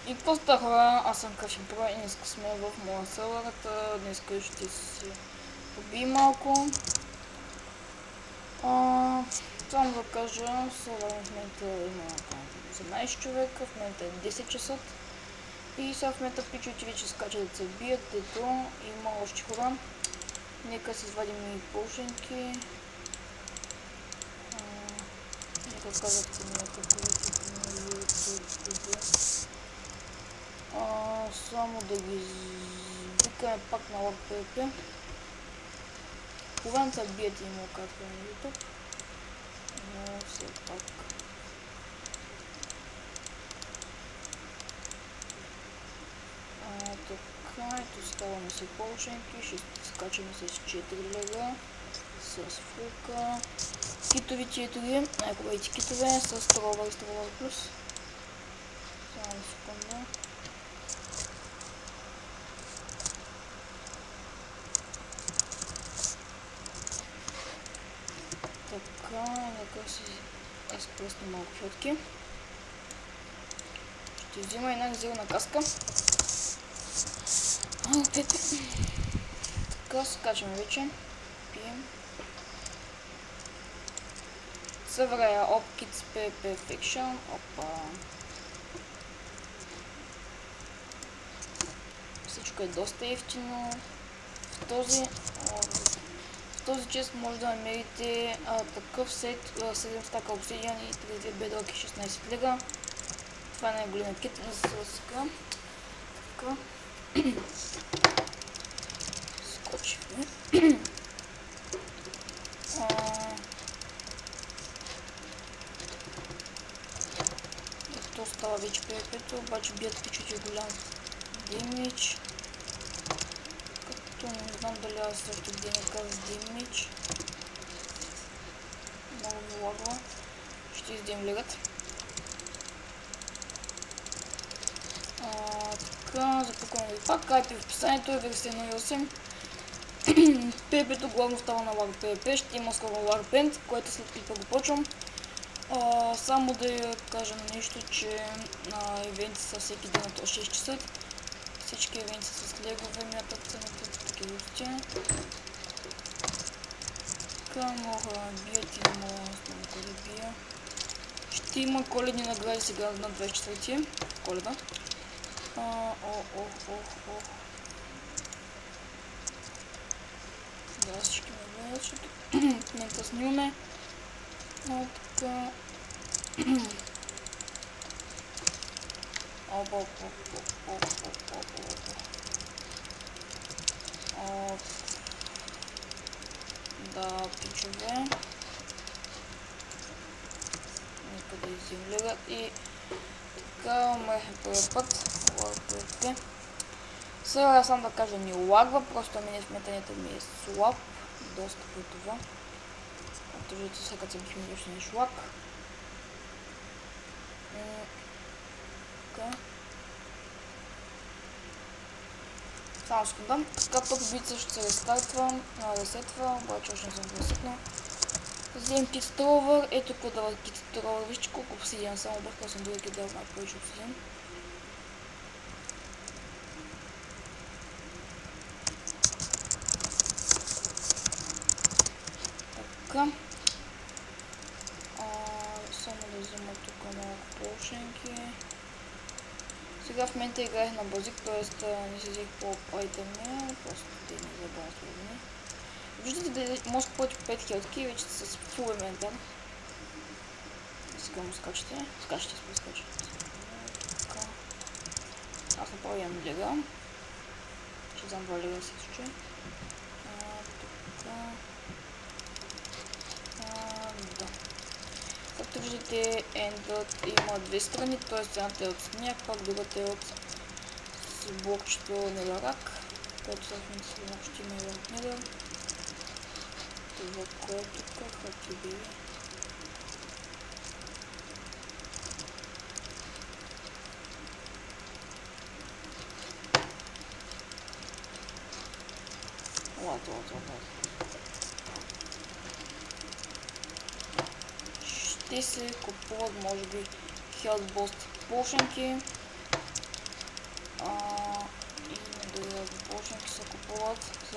И просто хора, аз съм Кашин Про и днес сме в моя селърата. Днес ще си побием малко. Само да кажа, селъра в момента има 18 човека, в момента е 10 часа. И сега в момента пичовете вече скачат да се бият, дето има още хора. Нека си извадим и полшенки. Нека казвате ми на YouTube. Само да ги викаме пак на LogPP. Когато се бият и му казва на YouTube. Но все пак. Така, ето ставаме се полшенки, ще скачаме с 4 лега, с фулка, китови 4, най-хубавите китове, с Тровър и Тровър плюс. Само секунда. Така, нека си изпръсна малко фотки. Ще взима една газирана каска. Така, скачаме вече. Пием. Сървъра е OpKids Perfection. Опа. Всичко е доста ефтино. В този чест може да намерите такъв сет 7 стака обсидиан и 32 бедроки 16 лега. Това е най-големият кит на сълска. Така. Скочихме. Ето става вече ПВП-то, обаче бият пичовете голям демидж. Като не знам дали аз също днк с демидж. Много ми лагва. Ще издем легът. Така, запакваме ви пак. Кайте в описанието е версия 1.8. PvP-то главно става на War PvP, ще има скоро Warband, което след клипа го почвам. Само да кажа нещо, че ивенти са всеки ден от 6 часа. Всички ивенти са с легове, мятат цените такива. Така, мога да бият и мога да бия. Ще има коледни награди сега на 24 коледа. Да, всички ме гледат, защото в момента снимаме. Така. Да, пичове. Нека да изявляват и така, умрехме първи път. Сега сам да кажа ни лагва, просто мене сметането ми е слаб. Доста по това. Както виждате, сега се бихме дошли на шлак. Така. Само секунда. Така пък бица ще се рестартва, ресетва, обаче още не съм го ресетнал. Вземем Kit Trover, ето какво дава Kit Trover, вижте колко обсидиан, само бъркал съм други дал малко повече обсидиан. Така. Само да взема тук малко полшенки. Сега в момента играех на базик, т.е. не си взех по-айтъмния, просто те не забавят. Виждате да може да плати 5 хелтки и вече с фул инвентар. Сега му скачате. Скачате, скачате. Така. Аз направо имам лега. Ще взем 2 лега в всеки случай. Така. Да. Както виждате, ендът има две страни, т.е. едната е от сняг, пак другата е от блокчето Неларак, което сега в момента ще има и от Нелар. Това, кое е тук, както били. Ладно. Ще се купуват, може би, Health Boost полшенки.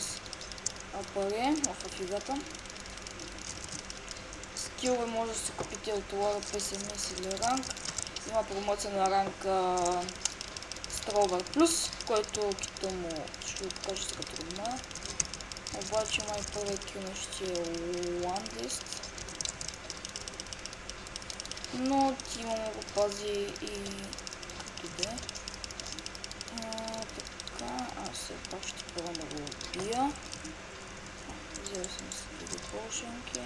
с паре в играта. Скилове може да се купите от Лора PSMS или ранг. Има промоция на ранг Strover Plus, който кита му ще ви покажа сега трудна. Обаче май първият кил ще е Ландист. Но Тима му го пази и къде. Така, аз все пак ще пробвам да го убия. Взел съм си други полшенки.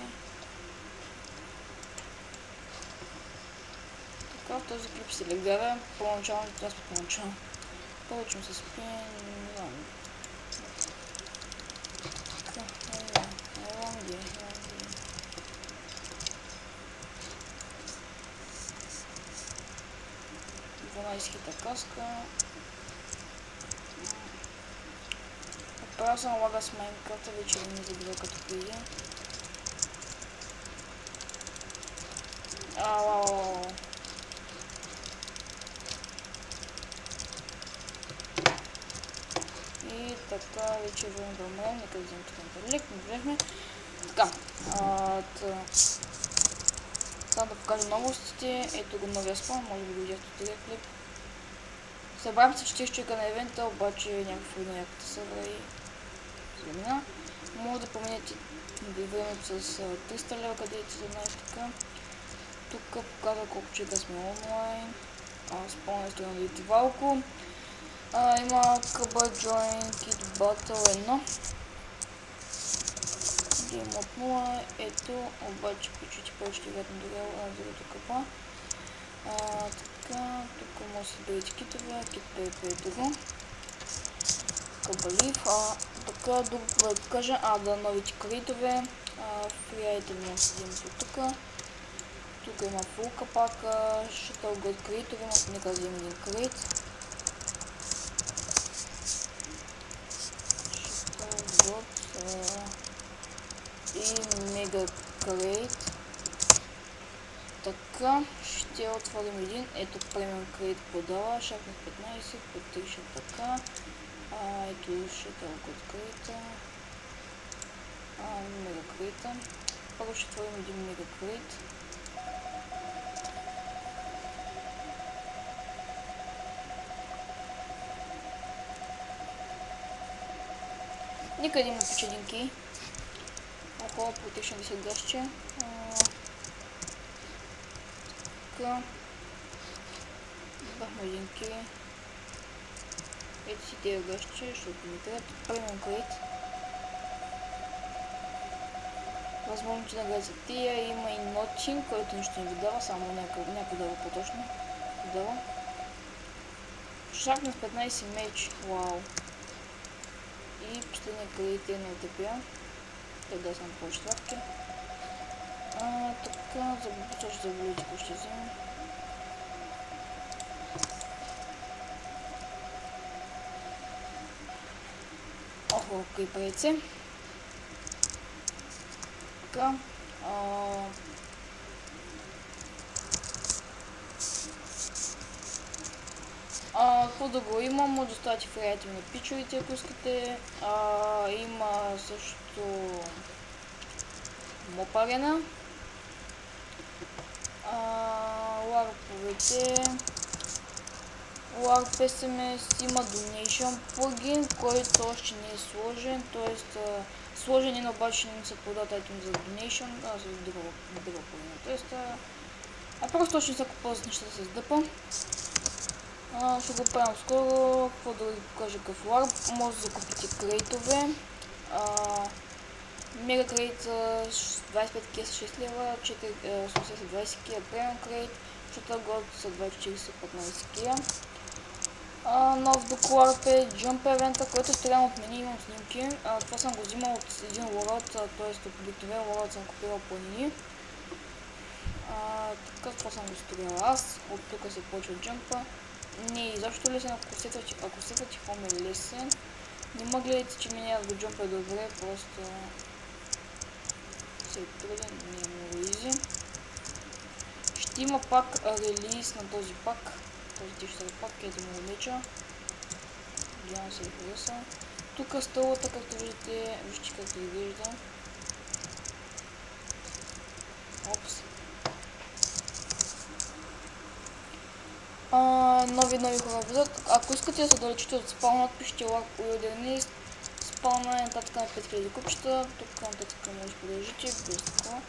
Така, в този клип се легаря. По-началното аз по-начално. Получим се спи, не знам. Така, еланги. 12 хита каска. Отправя съм лага с Майнкрафта, вече не ми забива като преди. И така, вече време да умрем, нека да вземем такъв лек, не взехме. Така, сега да покажа новостите. Ето го новия спам, може би го видяхте от този клип. Събрам се 40 човека на евента, обаче някакво на яката сърва и замина. Може да промените времето с 300 лева, където се знаеш така. Тук показва колко човека сме онлайн. Спомня сте да видите Валко. Има къба Join Kit Battle 1. Game от 0, ето, обаче пичите повече вероятно на другото къпа. Така, тук може да си бъдете китове, кит ПВП е друго. Къбалив, така, друго да покажа, да новите критове, фриайте ми да седим от тук. Тук има фул капака, Shuttle God критове, може нека да вземем един крит. Shuttle God и мега крейт. Така, ще отворим един. Ето премиум крейт подава, шахнах 15, потриша така. Ето Shuttle God крейта. Мега крейта. Първо ще отворим един мега крейт. Нека да има печелинки. Около Protection 10 гъщи. Така. Бахме един ки. Ето си тези гъщи, защото ми трябва. Премиум крейт. Възможно, че награди за тия. Има и нотинг, който нищо не ви дава, само някой дава по-точно. Дава. Шахнах 15 меч. Вау. И последния крейт е на ОТП. Тогава съм по четвъртки. Така, ще заболите, какво ще вземем. Охо, крипрейце. Така. Какво да го има, може да оставите фрейте на пичовите, ако искате. Има също мопарена. Ларповете. Ларп PSMS има Donation плагин, който още не е сложен, т.е. сложен е, обаче не са продават айтем за Donation, за друга плагина. Т.е. просто още не са купуват нещата с дъпа. Ще го правим скоро. Какво да ви покажа какъв ларп. Може да закупите крейтове. Мега крейт 25 кия са 6 лева, 80 20 кия, премиум крейт, Shuttle God са 24 са 15 кия. Нов доклад е Jump евента, който стрелям от мене, имам снимки. Това съм го взимал от един лород, т.е. от обикновен лород съм купирал планини. Така това съм го строил аз, от тук се почва джампа. Не е изобщо лесен, ако сетвате хом е лесен. Не ме гледайте, че ми аз го джампа е добре, просто се е труден, не е много изи. Ще има пак релиз на този пак, този тиштър пак, където му обича. Надявам се да хареса. Тук стълбата, както виждате, вижте как изглежда. Опс. Нови хора влизат. Ако искате да се отдалечите от спаунът, пишете лак уилдернист. Спауна е нататък на 5000 купчета. Тук нататък може да продължите без такова.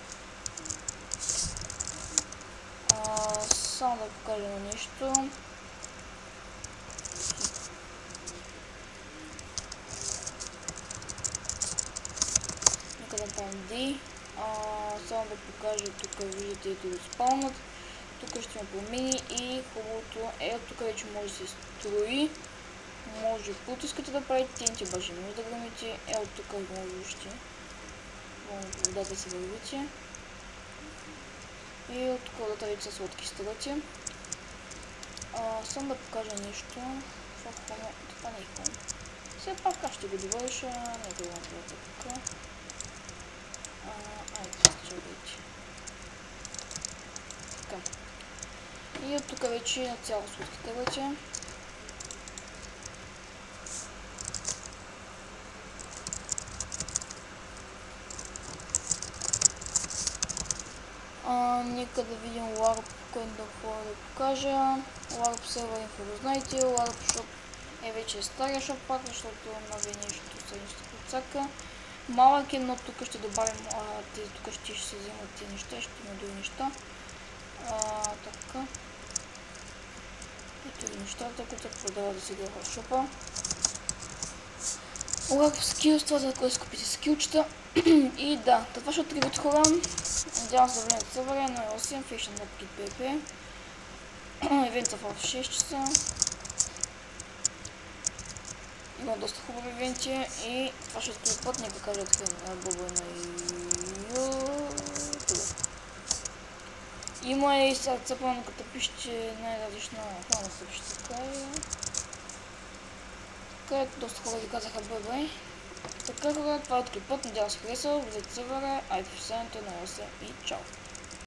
Само да покажа на нещо. Нека да направим D. Само да покажа, тук виждате ето го спаунът. Тук ще ме промени и хубавото е, тук вече може да се строи. Може каквото искате да правите, тенте бажи може да грамите. От тук виждате. Водата се вървите. И от тук водата вече са сладки стъгате. Само да покажа нещо. Това не е хубаво. Все пак аз ще го довърша. Не го направя така. Айде, ще видите. Така. И от тук вече на цяло сладки стъгате. Нека да видим LARP, който да покажа. LARP сервер инфо го знаете, LARP Shop е вече стария шоп пак, защото нови нещо също подсака. Малък е, но тук ще добавим тези, тук ще се вземат тези неща, ще има други неща. Така. Ето и нещата, които продава да си гледа в шопа. LARP скилс, това за да скупите скилчета. И да, това ще отрибут хора. Надявам се да влезете в сервера, но е 8, Fashion Napkit PP. Евент в 6 часа. Има доста хубави евенти и това ще стои път, нека кажа така Боба на YouTube. Има и цъпване, като пишете най-различна храна, като пишете така и... Където доста хора ви казаха бай-бай. Така хора, това е открит път, надявам се харесал, влезете в сервера, айде в на 8 и чао!